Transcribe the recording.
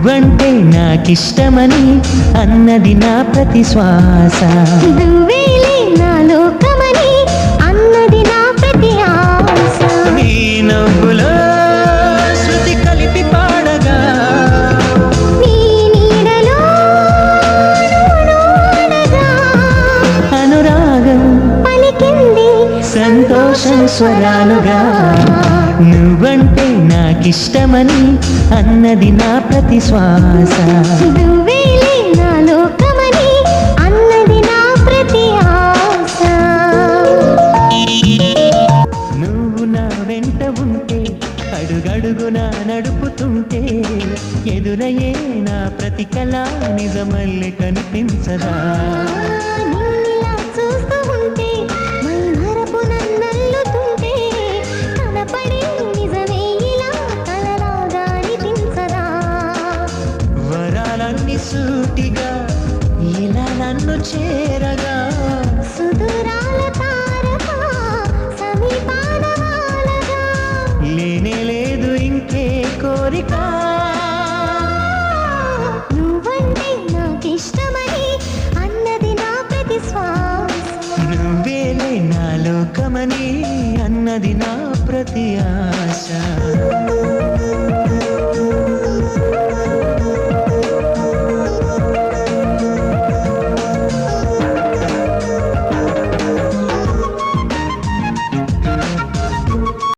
నువ్వంటే నాకిష్టమని అన్నది నా ప్రతి శ్వాస. నువ్వేలే నా లోకమని అన్నది నా ప్రతి ఆశ. నీ నవ్వులో శృతి కలిపి పాడగా నీ నీడలో నూనూనగా అనురాగం పలికింది సంతోషం స్వరాలుగా. నువ్వంటే నాకిష్టమని అన్నది నా ప్రతి శ్వాస. నువ్వేలే నా లోకమని అన్నది నా ప్రతి ఆశ. నువ్వు నా వెంట ఉంటే అడుగడుగునా నడుపుతుంటే ఎదురయ్యే నా ప్రతి కళ నిజమల్లె కనిపించదా. నిన్నిలా చూస్తూ ఉంటే మైమరపు నన్నల్లుతుంటే కనపడే నిజమే ఇలా కలలాగా అనిపించదా. వరాలన్నీ సూటిగా ఇలా నన్ను చేరగా సుదూరాల తారక సమీపాన వాలగా లేనే లేదు ఇంకే కోరిక. నువ్వంటే నాకిష్టమని అన్నది నా ప్రతి శ్వాస. నువ్వేలే నా లోకమని అన్నది నా ప్రతి ఆశ.